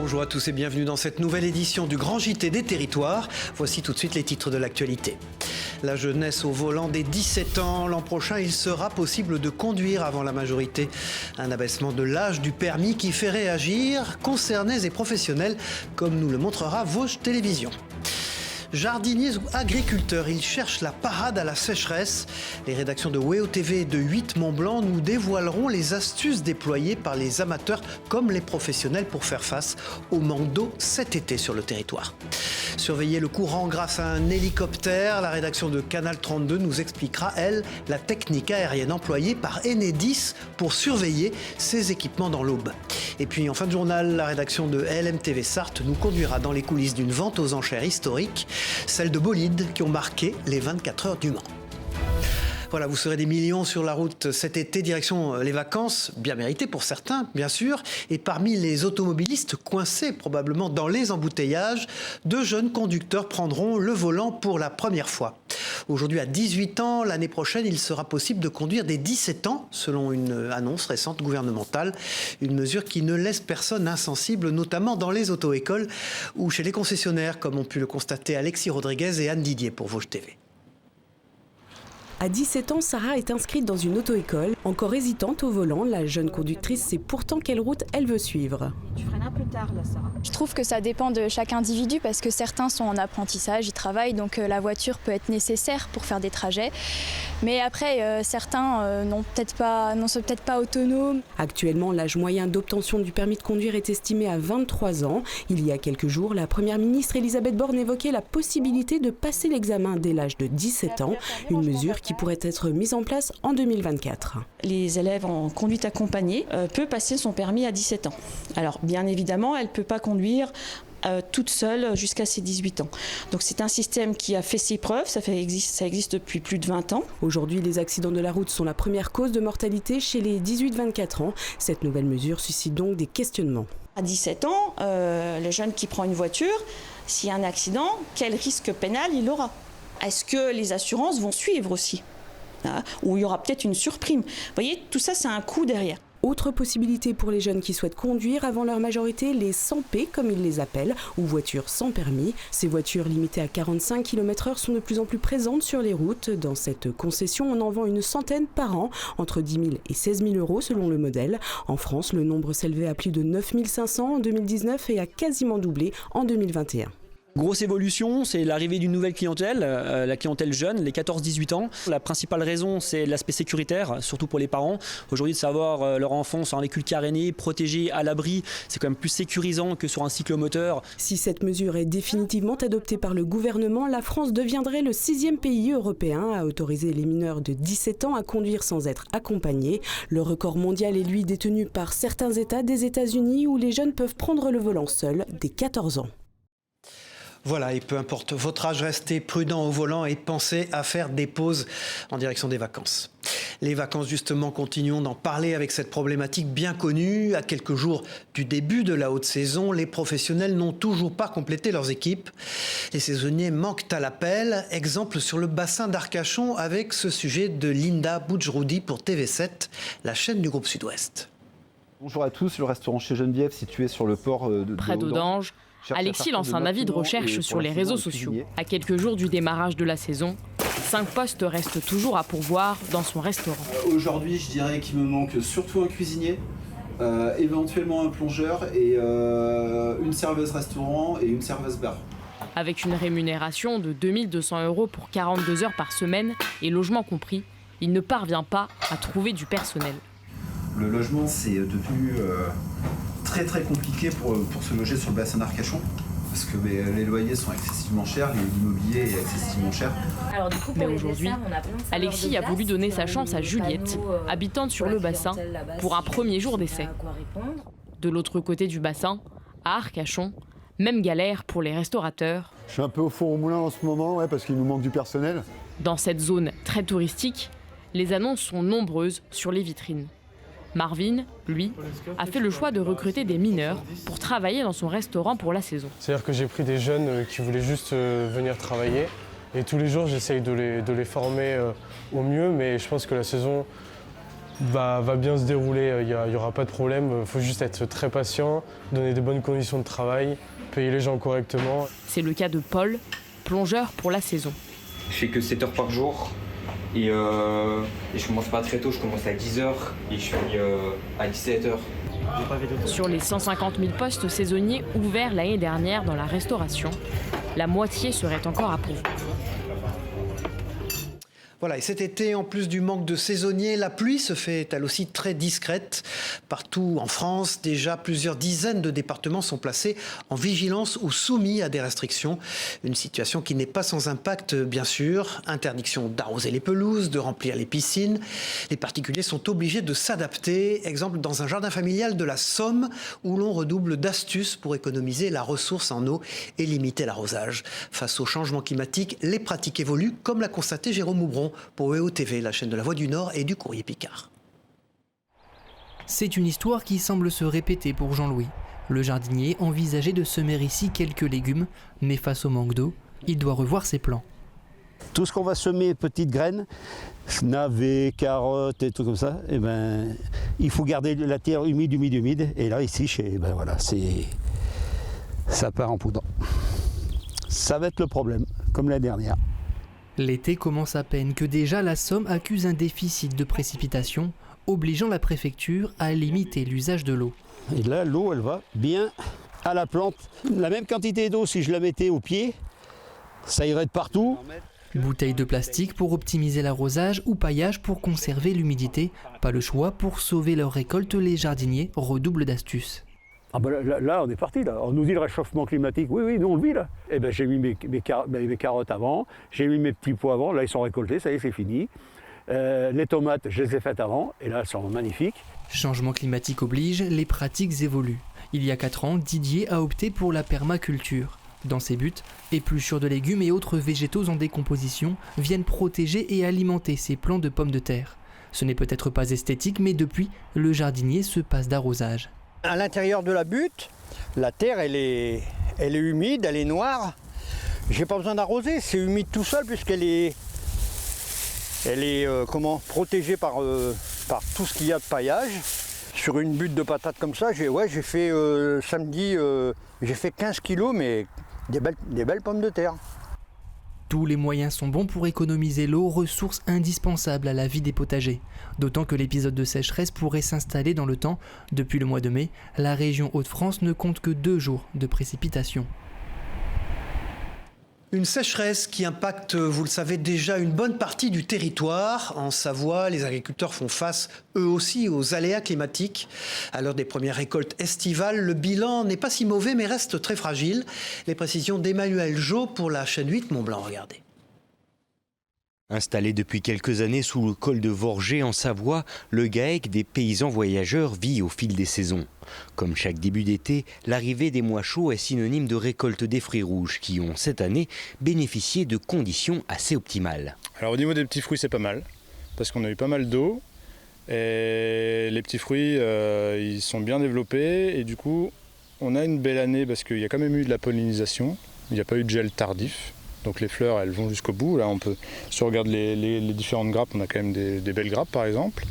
Bonjour à tous et bienvenue dans cette nouvelle édition du Grand JT des Territoires. Voici tout de suite les titres de l'actualité. La jeunesse au volant des 17 ans. L'an prochain, il sera possible de conduire avant la majorité. Un abaissement de l'âge du permis qui fait réagir concernés et professionnels, comme nous le montrera Vosges Télévisions. Jardiniers ou agriculteurs, ils cherchent la parade à la sécheresse. Les rédactions de WEO TV et de 8 Mont-Blanc nous dévoileront les astuces déployées par les amateurs comme les professionnels pour faire face au manque d'eau cet été sur le territoire. Surveiller le courant grâce à un hélicoptère, la rédaction de Canal 32 nous expliquera, elle, la technique aérienne employée par Enedis pour surveiller ses équipements dans l'Aube. Et puis en fin de journal, la rédaction de LMTV Sarthe nous conduira dans les coulisses d'une vente aux enchères historique, celle de bolides qui ont marqué les 24 heures du Mans. Voilà, vous serez des millions sur la route cet été, direction les vacances, bien méritées pour certains, bien sûr. Et parmi les automobilistes coincés probablement dans les embouteillages, 2 jeunes conducteurs prendront le volant pour la première fois. Aujourd'hui, à 18 ans, l'année prochaine, il sera possible de conduire dès 17 ans, selon une annonce récente gouvernementale. Une mesure qui ne laisse personne insensible, notamment dans les auto-écoles ou chez les concessionnaires, comme ont pu le constater Alexis Rodriguez et Anne Didier pour Vosges TV. À 17 ans, Sarah est inscrite dans une auto-école. Encore hésitante au volant, la jeune conductrice sait pourtant quelle route elle veut suivre. Tu freines un peu tard là, Sarah. Je trouve que ça dépend de chaque individu parce que certains sont en apprentissage, ils travaillent, donc la voiture peut être nécessaire pour faire des trajets. Mais après, certains n'ont sont peut-être pas autonomes. Actuellement, l'âge moyen d'obtention du permis de conduire est estimé à 23 ans. Il y a quelques jours, la première ministre Elisabeth Borne évoquait la possibilité de passer l'examen dès l'âge de 17 ans, une mesure qui pourrait être mise en place en 2024. Les élèves en conduite accompagnée peuvent passer son permis à 17 ans. Alors bien évidemment, elle ne peut pas conduire toute seule jusqu'à ses 18 ans. Donc c'est un système qui a fait ses preuves, ça existe depuis plus de 20 ans. Aujourd'hui, les accidents de la route sont la première cause de mortalité chez les 18-24 ans. Cette nouvelle mesure suscite donc des questionnements. À 17 ans, le jeune qui prend une voiture, s'il y a un accident, quel risque pénal il aura ? Est-ce que les assurances vont suivre aussi ? Ou il y aura peut-être une surprime. Vous voyez, tout ça, c'est un coût derrière. Autre possibilité pour les jeunes qui souhaitent conduire avant leur majorité, les 100P comme ils les appellent, ou voitures sans permis. Ces voitures limitées à 45 km/h sont de plus en plus présentes sur les routes. Dans cette concession, on en vend une centaine par an, entre 10 000 et 16 000 euros selon le modèle. En France, le nombre s'élevait à plus de 9 500 en 2019 et a quasiment doublé en 2021. Grosse évolution, c'est l'arrivée d'une nouvelle clientèle, la clientèle jeune, les 14-18 ans. La principale raison, c'est l'aspect sécuritaire, surtout pour les parents. Aujourd'hui, de savoir leur enfant sur un véhicule caréné, protégé, à l'abri, c'est quand même plus sécurisant que sur un cyclomoteur. Si cette mesure est définitivement adoptée par le gouvernement, la France deviendrait le 6e pays européen à autoriser les mineurs de 17 ans à conduire sans être accompagnés. Le record mondial est lui détenu par certains États des États-Unis où les jeunes peuvent prendre le volant seuls dès 14 ans. Voilà, et peu importe votre âge, restez prudent au volant et pensez à faire des pauses en direction des vacances. Les vacances, justement, continuons d'en parler avec cette problématique bien connue. À quelques jours du début de la haute saison, les professionnels n'ont toujours pas complété leurs équipes. Les saisonniers manquent à l'appel. Exemple sur le bassin d'Arcachon avec ce sujet de Linda Boudjroudi pour TV7, la chaîne du groupe Sud-Ouest. Bonjour à tous, le restaurant chez Geneviève situé sur le port de près d'Audange. Alexis lance un avis de recherche sur les réseaux sociaux. À quelques jours du démarrage de la saison, 5 postes restent toujours à pourvoir dans son restaurant. Aujourd'hui, je dirais qu'il me manque surtout un cuisinier, éventuellement un plongeur et une serveuse restaurant et une serveuse bar. Avec une rémunération de 2 200 € pour 42 heures par semaine et logement compris, il ne parvient pas à trouver du personnel. Le logement, c'est devenu très compliqué pour se loger sur le bassin d'Arcachon parce que les loyers sont excessivement chers, l'immobilier est excessivement cher. Alors, du coup, mais aujourd'hui, Alexis a voulu donner sa chance à Juliette, habitante sur le bassin, pour un premier jour d'essai. De l'autre côté du bassin, à Arcachon, même galère pour les restaurateurs. Je suis un peu au four au moulin en ce moment, parce qu'il nous manque du personnel. Dans cette zone très touristique, les annonces sont nombreuses sur les vitrines. Marvin, lui, a fait le choix de recruter des mineurs pour travailler dans son restaurant pour la saison. C'est-à-dire que j'ai pris des jeunes qui voulaient juste venir travailler et tous les jours j'essaye de les former au mieux, mais je pense que la saison va bien se dérouler, il n'y aura pas de problème. Il faut juste être très patient, donner de bonnes conditions de travail, payer les gens correctement. C'est le cas de Paul, plongeur pour la saison. Je fais que 7 heures par jour et je commence pas très tôt, je commence à 10 heures et je finis à 17 heures. Sur les 150 000 postes saisonniers ouverts l'année dernière dans la restauration, la moitié serait encore à pourvoir. Voilà, et cet été, en plus du manque de saisonniers, la pluie se fait elle aussi très discrète. Partout en France, déjà plusieurs dizaines de départements sont placés en vigilance ou soumis à des restrictions. Une situation qui n'est pas sans impact, bien sûr. Interdiction d'arroser les pelouses, de remplir les piscines. Les particuliers sont obligés de s'adapter. Exemple dans un jardin familial de la Somme, où l'on redouble d'astuces pour économiser la ressource en eau et limiter l'arrosage. Face au changement climatique, les pratiques évoluent, comme l'a constaté Jérôme Moubron pour EOTV, la chaîne de la Voix du Nord et du Courrier Picard. C'est une histoire qui semble se répéter pour Jean-Louis. Le jardinier envisageait de semer ici quelques légumes, mais face au manque d'eau, il doit revoir ses plans. Tout ce qu'on va semer, petites graines, navets, carottes et tout comme ça, il faut garder la terre humide. Et là, ici, ça part en poudre. Ça va être le problème, comme l'année dernière. L'été commence à peine que déjà la Somme accuse un déficit de précipitations, obligeant la préfecture à limiter l'usage de l'eau. Et là, l'eau, elle va bien à la plante. La même quantité d'eau, si je la mettais au pied, ça irait de partout. Bouteilles de plastique pour optimiser l'arrosage ou paillage pour conserver l'humidité. Pas le choix pour sauver leur récolte, les jardiniers redoublent d'astuces. Ah ben là, on est parti, là. On nous dit le réchauffement climatique. Oui, nous on le vit, là. Eh ben, j'ai mis mes carottes avant, j'ai mis mes petits pois avant. Là, ils sont récoltés, ça y est, c'est fini. Les tomates, je les ai faites avant, et là, elles sont magnifiques. Changement climatique oblige, les pratiques évoluent. Il y a 4 ans, Didier a opté pour la permaculture. Dans ses buts, épluchures de légumes et autres végétaux en décomposition viennent protéger et alimenter ses plants de pommes de terre. Ce n'est peut-être pas esthétique, mais depuis, le jardinier se passe d'arrosage. À l'intérieur de la butte, la terre elle est humide, elle est noire. J'ai pas besoin d'arroser, c'est humide tout seul puisqu'elle est protégée par tout ce qu'il y a de paillage. Sur une butte de patates comme ça, j'ai fait samedi, j'ai fait 15 kilos, mais des belles pommes de terre. Tous les moyens sont bons pour économiser l'eau, ressource indispensable à la vie des potagers. D'autant que l'épisode de sécheresse pourrait s'installer dans le temps. Depuis le mois de mai, la région Hauts-de-France ne compte que 2 jours de précipitations. Une sécheresse qui impacte, vous le savez déjà, une bonne partie du territoire. En Savoie, les agriculteurs font face, eux aussi, aux aléas climatiques. À l'heure des premières récoltes estivales, le bilan n'est pas si mauvais, mais reste très fragile. Les précisions d'Emmanuel Jo pour la chaîne 8 Mont-Blanc. Regardez. Installé depuis quelques années sous le col de Vorgé en Savoie, le GAEC des paysans voyageurs vit au fil des saisons. Comme chaque début d'été, l'arrivée des mois chauds est synonyme de récolte des fruits rouges qui ont cette année bénéficié de conditions assez optimales. Alors au niveau des petits fruits, c'est pas mal parce qu'on a eu pas mal d'eau et les petits fruits ils sont bien développés et du coup on a une belle année parce qu'il y a quand même eu de la pollinisation, il n'y a pas eu de gel tardif. Donc les fleurs, elles vont jusqu'au bout. Là, si on regarde les différentes grappes, on a quand même des belles grappes, par exemple.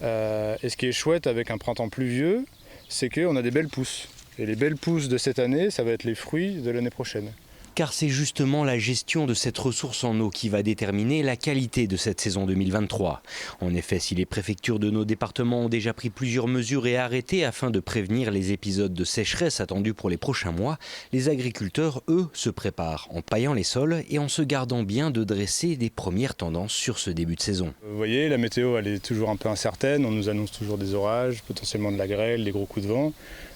Et ce qui est chouette avec un printemps pluvieux, c'est qu'on a des belles pousses. Et les belles pousses de cette année, ça va être les fruits de l'année prochaine. Car c'est justement la gestion de cette ressource en eau qui va déterminer la qualité de cette saison 2023. En effet, si les préfectures de nos départements ont déjà pris plusieurs mesures et arrêtés afin de prévenir les épisodes de sécheresse attendus pour les prochains mois, les agriculteurs, eux, se préparent en paillant les sols et en se gardant bien de dresser des premières tendances sur ce début de saison. Vous voyez, la météo, elle est toujours un peu incertaine. On nous annonce toujours des orages, potentiellement de la grêle, des gros coups de vent.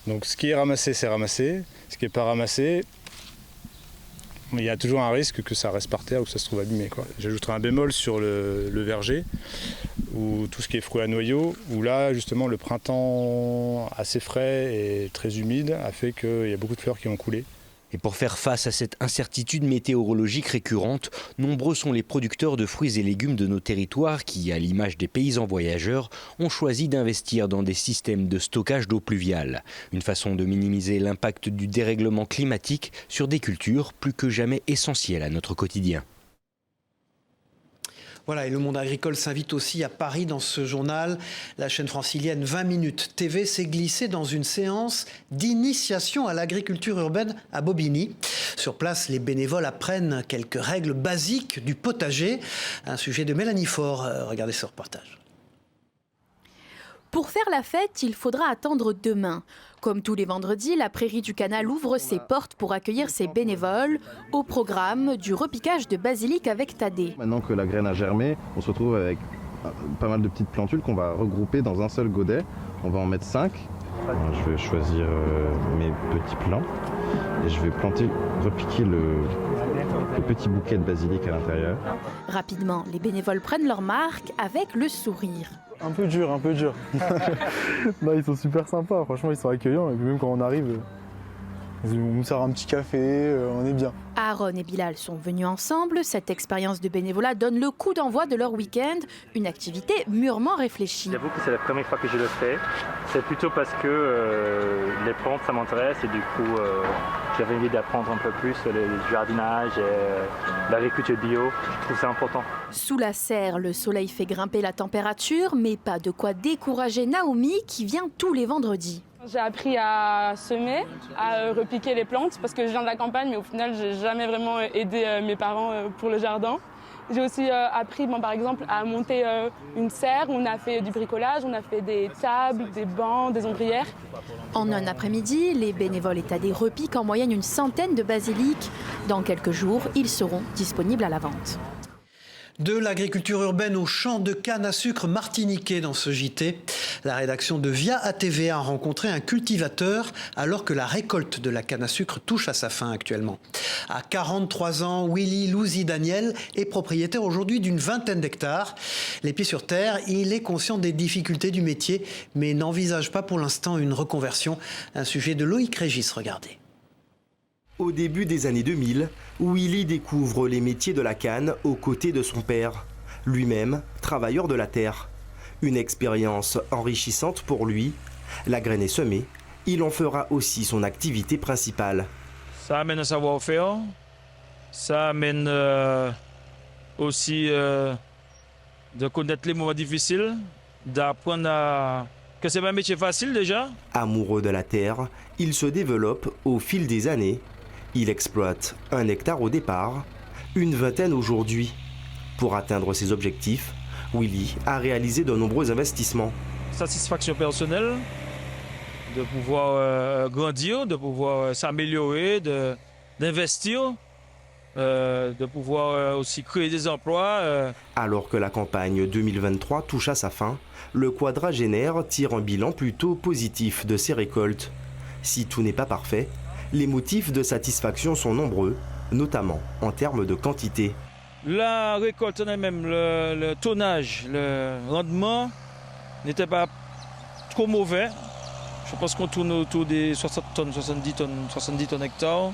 Donc ce qui est ramassé, c'est ramassé. Ce qui n'est pas ramassé, il y a toujours un risque que ça reste par terre ou que ça se trouve abîmé. J'ajouterai un bémol sur le verger, ou tout ce qui est fruits à noyaux, où là, justement, le printemps assez frais et très humide a fait qu'il y a beaucoup de fleurs qui ont coulé. Et pour faire face à cette incertitude météorologique récurrente, nombreux sont les producteurs de fruits et légumes de nos territoires qui, à l'image des paysans voyageurs, ont choisi d'investir dans des systèmes de stockage d'eau pluviale. Une façon de minimiser l'impact du dérèglement climatique sur des cultures plus que jamais essentielles à notre quotidien. Voilà, et le monde agricole s'invite aussi à Paris dans ce journal. La chaîne francilienne 20 minutes TV s'est glissée dans une séance d'initiation à l'agriculture urbaine à Bobigny. Sur place, les bénévoles apprennent quelques règles basiques du potager. Un sujet de Mélanie Faure. Regardez ce reportage. Pour faire la fête, il faudra attendre demain. Comme tous les vendredis, la Prairie du Canal ouvre ses portes pour accueillir ses bénévoles. Au programme, du repiquage de basilic avec Thaddée. Maintenant que la graine a germé, on se retrouve avec pas mal de petites plantules qu'on va regrouper dans un seul godet. On va en mettre 5. Je vais choisir mes petits plants et je vais repiquer le petit bouquet de basilic à l'intérieur. Rapidement, les bénévoles prennent leur marque avec le sourire. Un peu dur. Bah, ils sont super sympas, franchement ils sont accueillants et puis même quand on arrive, on nous sert un petit café, on est bien. Aaron et Bilal sont venus ensemble. Cette expérience de bénévolat donne le coup d'envoi de leur week-end, une activité mûrement réfléchie. J'avoue que c'est la première fois que je le fais. C'est plutôt parce que les plantes ça m'intéresse et du coup j'avais envie d'apprendre un peu plus le jardinage et l'agriculture bio. Je trouve ça important. Sous la serre, le soleil fait grimper la température, mais pas de quoi décourager Naomi qui vient tous les vendredis. J'ai appris à semer, à repiquer les plantes parce que je viens de la campagne mais au final j'ai jamais vraiment aidé mes parents pour le jardin. J'ai aussi appris par exemple à monter une serre, on a fait du bricolage, on a fait des tables, des bancs, des ombrières. En un après-midi, les bénévoles et Thaddée repiquent en moyenne une centaine de basilic. Dans quelques jours, ils seront disponibles à la vente. De l'agriculture urbaine au champ de canne à sucre martiniquais dans ce JT. La rédaction de Via ATV a rencontré un cultivateur alors que la récolte de la canne à sucre touche à sa fin actuellement. À 43 ans, Willy Louzy Daniel est propriétaire aujourd'hui d'une vingtaine d'hectares. Les pieds sur terre, il est conscient des difficultés du métier, mais n'envisage pas pour l'instant une reconversion. Un sujet de Loïc Régis, regardez. Au début des années 2000, Willy découvre les métiers de la canne aux côtés de son père, lui-même travailleur de la terre. Une expérience enrichissante pour lui. La graine est semée, il en fera aussi son activité principale. Ça amène un savoir-faire, ça amène aussi de connaître les moments difficiles, d'apprendre que c'est pas un métier facile déjà. Amoureux de la terre, il se développe au fil des années. Il exploite 1 hectare au départ, une vingtaine aujourd'hui. Pour atteindre ses objectifs, Willy a réalisé de nombreux investissements. Satisfaction personnelle, de pouvoir grandir, de pouvoir s'améliorer, d'investir, de pouvoir aussi créer des emplois. Alors que la campagne 2023 touche à sa fin, le quadragénaire tire un bilan plutôt positif de ses récoltes. Si tout n'est pas parfait, les motifs de satisfaction sont nombreux, notamment en termes de quantité. La récolte en elle-même, le tonnage, le rendement n'était pas trop mauvais. Je pense qu'on tourne autour des 60 tonnes, 70 tonnes hectares.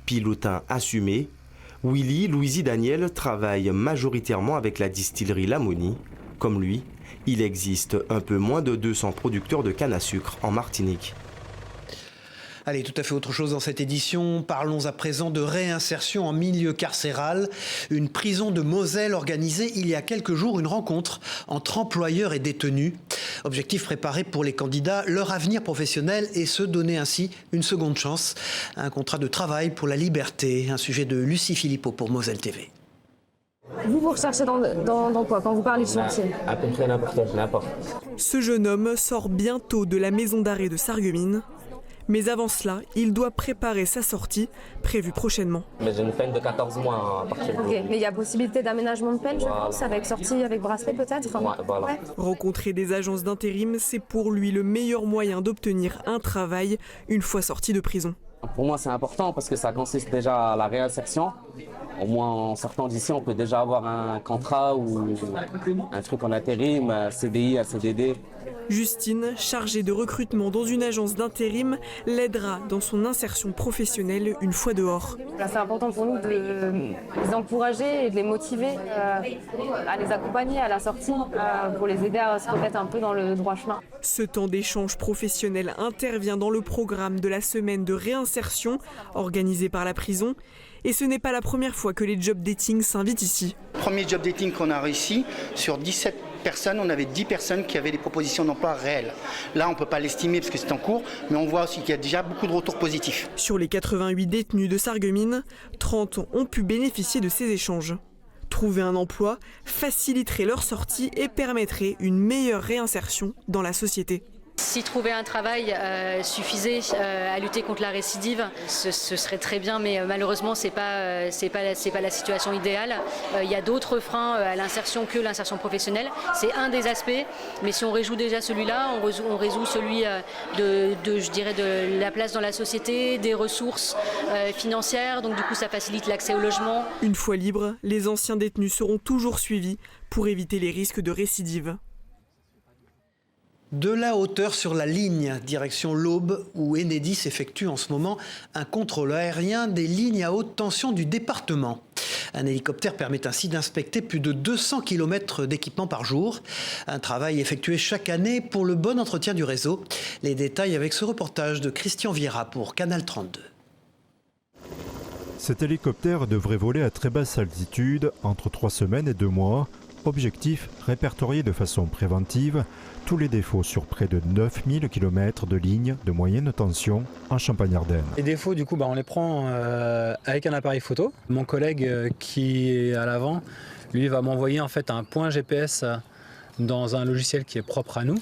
Pilotin assumé, Willy Louzy Daniel travaille majoritairement avec la distillerie Lamoni. Comme lui, il existe un peu moins de 200 producteurs de canne à sucre en Martinique. Allez, tout à fait autre chose dans cette édition. Parlons à présent de réinsertion en milieu carcéral. Une prison de Moselle organisait il y a quelques jours une rencontre entre employeurs et détenus. Objectif préparé pour les candidats, leur avenir professionnel et se donner ainsi une seconde chance. Un contrat de travail pour la liberté. Un sujet de Lucie Philippot pour Moselle TV. Vous recherchez dans quoi quand vous parlez de chantier? À peu près n'importe. Ce jeune homme sort bientôt de la maison d'arrêt de Sarreguemines. Mais avant cela, il doit préparer sa sortie, prévue prochainement. Mais j'ai une peine de 14 mois à partir de... Mais il y a possibilité d'aménagement de peine, je pense, avec sortie, avec bracelet peut-être. Voilà. Ouais. Rencontrer des agences d'intérim, c'est pour lui le meilleur moyen d'obtenir un travail une fois sorti de prison. Pour moi, c'est important parce que ça consiste déjà à la réinsertion. Au moins, en sortant d'ici, on peut déjà avoir un contrat ou un truc en intérim, un CDI, un CDD. Justine, chargée de recrutement dans une agence d'intérim, l'aidera dans son insertion professionnelle une fois dehors. C'est important pour nous de les encourager et de les motiver à les accompagner à la sortie pour les aider à se remettre un peu dans le droit chemin. Ce temps d'échange professionnel intervient dans le programme de la semaine de réinsertion organisée par la prison. Et ce n'est pas la première fois que les job dating s'invitent ici. premier job dating qu'on a réussi, sur 17 personnes, on avait 10 personnes qui avaient des propositions d'emploi réelles. Là, on ne peut pas l'estimer parce que c'est en cours, mais on voit aussi qu'il y a déjà beaucoup de retours positifs. Sur les 88 détenus de Sarreguemines, 30 ont pu bénéficier de ces échanges. Trouver un emploi faciliterait leur sortie et permettrait une meilleure réinsertion dans la société. Si trouver un travail suffisait à lutter contre la récidive, ce serait très bien, mais malheureusement c'est pas la situation idéale. Il y a d'autres freins à l'insertion que l'insertion professionnelle. C'est un des aspects, mais si on résout déjà celui-là, on résout celui de la place dans la société, des ressources financières, donc du coup ça facilite l'accès au logement. Une fois libres, les anciens détenus seront toujours suivis pour éviter les risques de récidive. De la hauteur sur la ligne, direction l'Aube, où Enedis effectue en ce moment un contrôle aérien des lignes à haute tension du département. Un hélicoptère permet ainsi d'inspecter plus de 200 km d'équipement par jour. Un travail effectué chaque année pour le bon entretien du réseau. Les détails avec ce reportage de Christian Viera pour Canal 32. Cet hélicoptère devrait voler à très basse altitude entre 3 semaines et 2 mois. Objectif, répertorier de façon préventive tous les défauts sur près de 9000 km de lignes de moyenne tension en Champagne-Ardenne. Les défauts, du coup, on les prend avec un appareil photo. Mon collègue qui est à l'avant, lui, va m'envoyer en fait un point GPS dans un logiciel qui est propre à nous.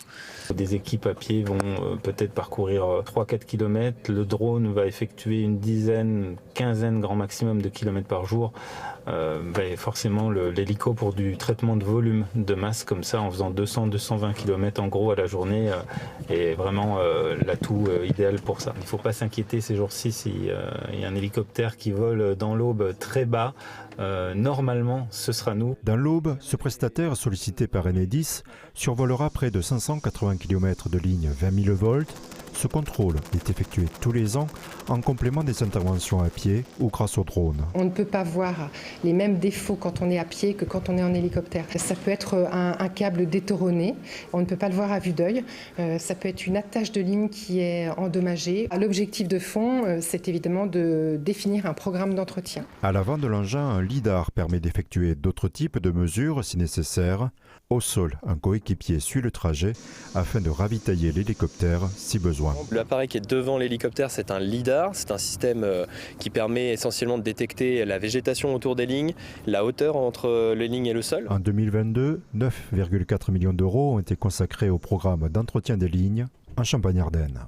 Des équipes à pied vont peut-être parcourir 3-4 km. Le drone va effectuer une dizaine, quinzaine grand maximum de kilomètres par jour. Forcément, l'hélico pour du traitement de volume de masse comme ça, en faisant 200-220 km en gros à la journée, est vraiment l'atout idéal pour ça. Il ne faut pas s'inquiéter ces jours-ci s'il y a un hélicoptère qui vole dans l'Aube très bas. Normalement, ce sera nous. Dans l'Aube, ce prestataire sollicité par Enedis survolera près de 580 km de ligne 20 000 volts. Ce contrôle est effectué tous les ans en complément des interventions à pied ou grâce au drone. On ne peut pas voir les mêmes défauts quand on est à pied que quand on est en hélicoptère. Ça peut être un câble détourné, on ne peut pas le voir à vue d'œil. Ça peut être une attache de ligne qui est endommagée. L'objectif de fond, c'est évidemment de définir un programme d'entretien. À l'avant de l'engin, un lidar permet d'effectuer d'autres types de mesures si nécessaire. Au sol, un coéquipier suit le trajet afin de ravitailler l'hélicoptère si besoin. L'appareil qui est devant l'hélicoptère, c'est un lidar. C'est un système qui permet essentiellement de détecter la végétation autour des lignes, la hauteur entre les lignes et le sol. En 2022, 9,4 millions d'euros ont été consacrés au programme d'entretien des lignes en Champagne-Ardenne.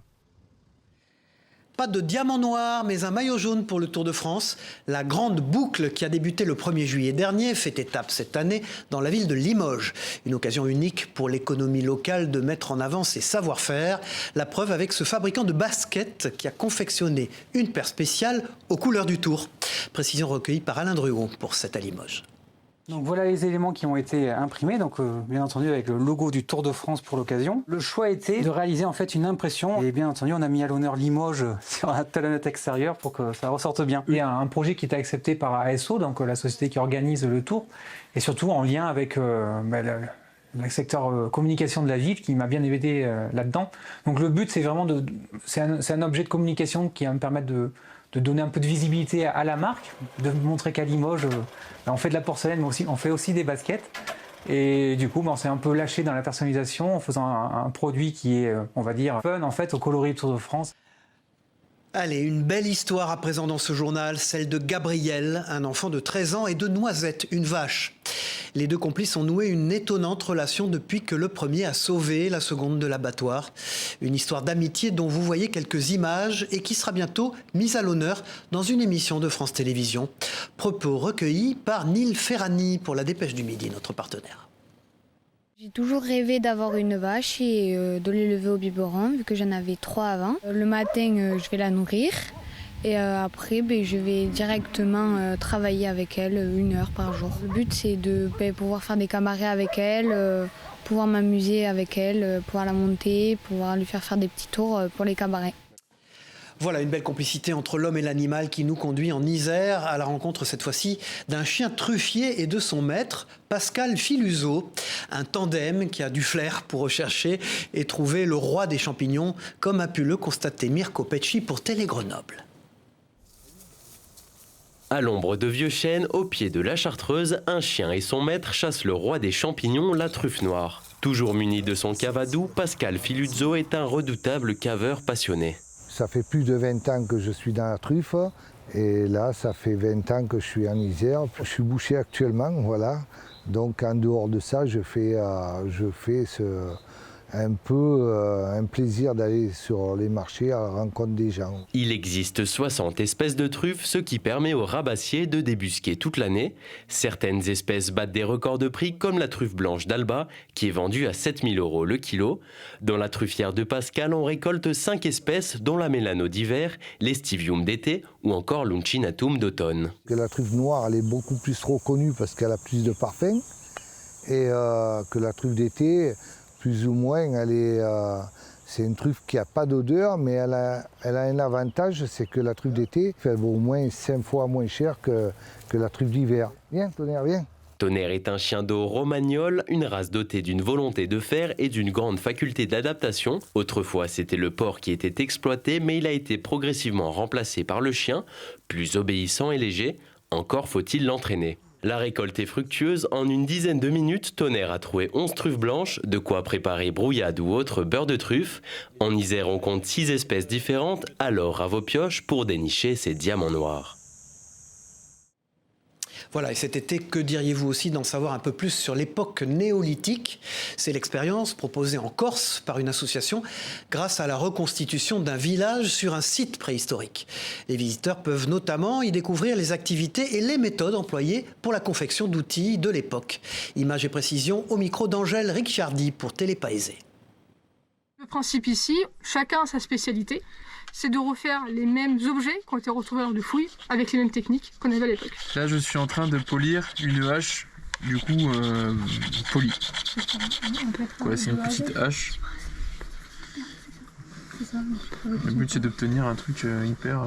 Pas de diamant noir, mais un maillot jaune pour le Tour de France. La grande boucle qui a débuté le 1er juillet dernier fait étape cette année dans la ville de Limoges. Une occasion unique pour l'économie locale de mettre en avant ses savoir-faire. La preuve avec ce fabricant de baskets qui a confectionné une paire spéciale aux couleurs du Tour. Précision recueillie par Alain Druon pour 7 à Limoges. Donc voilà les éléments qui ont été imprimés, donc bien entendu avec le logo du Tour de France pour l'occasion. Le choix était de réaliser en fait une impression et bien entendu on a mis à l'honneur Limoges sur la talonnette extérieure pour que ça ressorte bien. Il y a un projet qui était accepté par ASO, donc la société qui organise le Tour, et surtout en lien avec le secteur communication de la ville qui m'a bien aidé là-dedans. Donc le but c'est vraiment c'est un objet de communication qui va me permettre de donner un peu de visibilité à la marque, de montrer qu'à Limoges, on fait de la porcelaine, mais aussi, on fait aussi des baskets. Et du coup, on s'est un peu lâché dans la personnalisation en faisant un produit qui est, on va dire, fun en fait, au coloris Tour de France. Allez, une belle histoire à présent dans ce journal, celle de Gabriel, un enfant de 13 ans, et de Noisette, une vache. Les deux complices ont noué une étonnante relation depuis que le premier a sauvé la seconde de l'abattoir. Une histoire d'amitié dont vous voyez quelques images et qui sera bientôt mise à l'honneur dans une émission de France Télévisions. Propos recueillis par Neil Ferrani pour la Dépêche du Midi, notre partenaire. J'ai toujours rêvé d'avoir une vache et de l'élever au biberon, vu que j'en avais 3 avant. Le matin, je vais la nourrir et après, je vais directement travailler avec elle 1 heure par jour. Le but, c'est de pouvoir faire des cabarets avec elle, pouvoir m'amuser avec elle, pouvoir la monter, pouvoir lui faire des petits tours pour les cabarets. Voilà une belle complicité entre l'homme et l'animal qui nous conduit en Isère à la rencontre cette fois-ci d'un chien truffier et de son maître, Pascal Filuso. Un tandem qui a du flair pour rechercher et trouver le roi des champignons, comme a pu le constater Mirko Pecci pour Télé Grenoble. À l'ombre de vieux chênes, au pied de la Chartreuse, un chien et son maître chassent le roi des champignons, la truffe noire. Toujours muni de son cavadou, Pascal Filuzzo est un redoutable caveur passionné. Ça fait plus de 20 ans que je suis dans la truffe et là ça fait 20 ans que je suis en Isère. Je suis boucher actuellement, voilà. Donc en dehors de ça, je fais un peu un plaisir d'aller sur les marchés à la rencontre des gens. Il existe 60 espèces de truffes, ce qui permet aux rabassiers de débusquer toute l'année. Certaines espèces battent des records de prix, comme la truffe blanche d'Alba, qui est vendue à 7 000 € le kilo. Dans la truffière de Pascal, on récolte 5 espèces, dont la mélano d'hiver, l'estivium d'été ou encore l'uncinatum d'automne. La truffe noire, elle est beaucoup plus reconnue parce qu'elle a plus de parfum et que la truffe d'été, plus ou moins, c'est une truffe qui n'a pas d'odeur, mais elle a un avantage, c'est que la truffe d'été, elle vaut au moins 5 fois moins cher que la truffe d'hiver. Viens, Tonnerre, viens. Tonnerre est un chien d'eau romagnol, une race dotée d'une volonté de faire et d'une grande faculté d'adaptation. Autrefois, c'était le porc qui était exploité, mais il a été progressivement remplacé par le chien, plus obéissant et léger. Encore faut-il l'entraîner. La récolte est fructueuse. En une dizaine de minutes, Tonnerre a trouvé 11 truffes blanches, de quoi préparer brouillade ou autre beurre de truffe. En Isère, on compte 6 espèces différentes, alors à vos pioches pour dénicher ces diamants noirs. Voilà, et cet été, que diriez-vous aussi d'en savoir un peu plus sur l'époque néolithique? C'est l'expérience proposée en Corse par une association grâce à la reconstitution d'un village sur un site préhistorique. Les visiteurs peuvent notamment y découvrir les activités et les méthodes employées pour la confection d'outils de l'époque. Images et précisions au micro d'Angèle Ricciardi pour Télépaésé. Le principe ici, chacun a sa spécialité. C'est de refaire les mêmes objets qui ont été retrouvés lors de fouilles avec les mêmes techniques qu'on avait à l'époque. Là, je suis en train de polir une hache, du coup, polie. Voilà, c'est une petite hache. Le but, c'est d'obtenir un truc hyper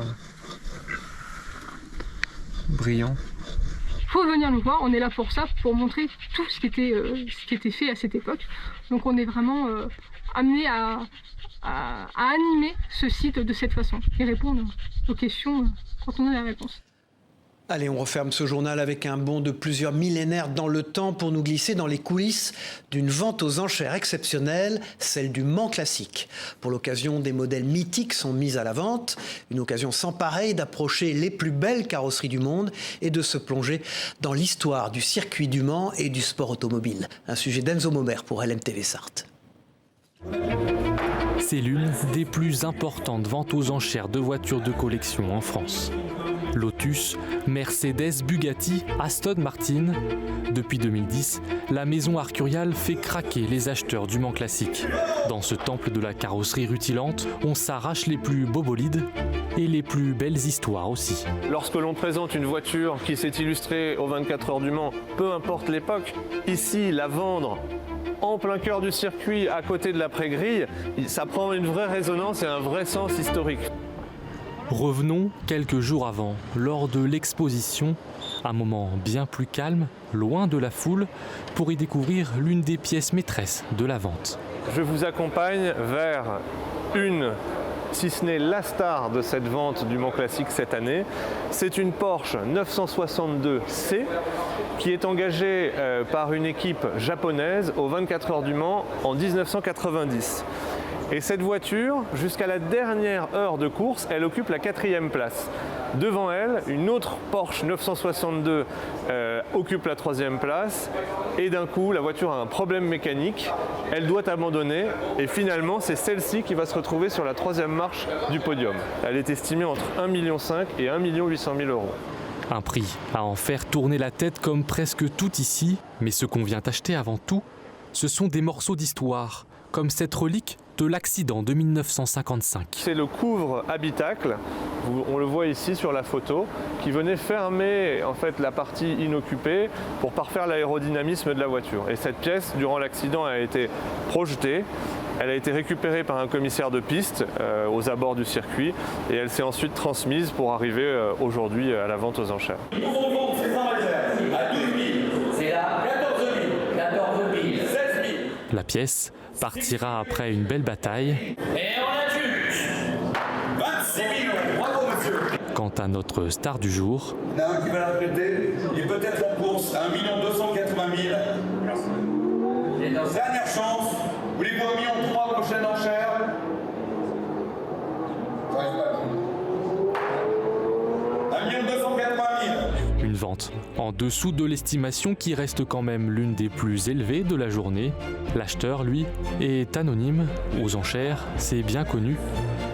brillant. Il faut venir nous voir, on est là pour ça, pour montrer tout ce qui était fait à cette époque. Donc on est vraiment amené à animer ce site de cette façon et répondre aux questions quand on a la réponse. Allez, on referme ce journal avec un bond de plusieurs millénaires dans le temps pour nous glisser dans les coulisses d'une vente aux enchères exceptionnelle, celle du Mans Classique. Pour l'occasion, des modèles mythiques sont mis à la vente, une occasion sans pareille d'approcher les plus belles carrosseries du monde et de se plonger dans l'histoire du circuit du Mans et du sport automobile. Un sujet d'Enzo Momer pour LMTV Sarthe. C'est l'une des plus importantes ventes aux enchères de voitures de collection en France. Lotus, Mercedes, Bugatti, Aston Martin. Depuis 2010, la maison Arcurial fait craquer les acheteurs du Mans Classique. Dans ce temple de la carrosserie rutilante, on s'arrache les plus beaux bolides et les plus belles histoires aussi. Lorsque l'on présente une voiture qui s'est illustrée aux 24 heures du Mans, peu importe l'époque, ici, la vendre en plein cœur du circuit, à côté de la pré-grille, ça prend une vraie résonance et un vrai sens historique. Revenons quelques jours avant, lors de l'exposition, un moment bien plus calme, loin de la foule, pour y découvrir l'une des pièces maîtresses de la vente. Je vous accompagne vers une, si ce n'est la star de cette vente du Mans Classique cette année. C'est une Porsche 962C qui est engagée par une équipe japonaise aux 24 heures du Mans en 1990. Et cette voiture, jusqu'à la dernière heure de course, elle occupe la 4e place. Devant elle, une autre Porsche 962 occupe la 3e place. Et d'un coup, la voiture a un problème mécanique. Elle doit abandonner. Et finalement, c'est celle-ci qui va se retrouver sur la 3e marche du podium. Elle est estimée entre 1,5 million et 1 800 000 €. Un prix à en faire tourner la tête comme presque tout ici. Mais ce qu'on vient acheter avant tout, ce sont des morceaux d'histoire, comme cette relique de l'accident de 1955. C'est le couvre-habitacle, on le voit ici sur la photo, qui venait fermer en fait la partie inoccupée pour parfaire l'aérodynamisme de la voiture. Et cette pièce, durant l'accident, a été projetée. Elle a été récupérée par un commissaire de piste aux abords du circuit et elle s'est ensuite transmise pour arriver aujourd'hui à la vente aux enchères. Nous vendons ces enchères à 12 000, c'est là 14 000, 14 000, 16 000. La pièce partira après une belle bataille. Et on adjuge 26 millions. Bravo monsieur. Quant à notre star du jour, il y en a un qui va la prêter, il est peut-être en course à 1 280 000. Dernière chance, voulez-vous 1,3 million prochaine enchère? 1 280 000. une vente en dessous de l'estimation qui reste quand même l'une des plus élevées de la journée. L'acheteur, lui, est anonyme. Aux enchères, c'est bien connu.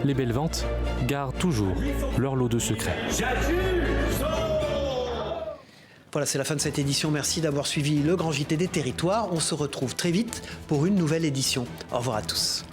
Les belles ventes gardent toujours leur lot de secrets. Voilà, c'est la fin de cette édition. Merci d'avoir suivi le Grand JT des Territoires. On se retrouve très vite pour une nouvelle édition. Au revoir à tous.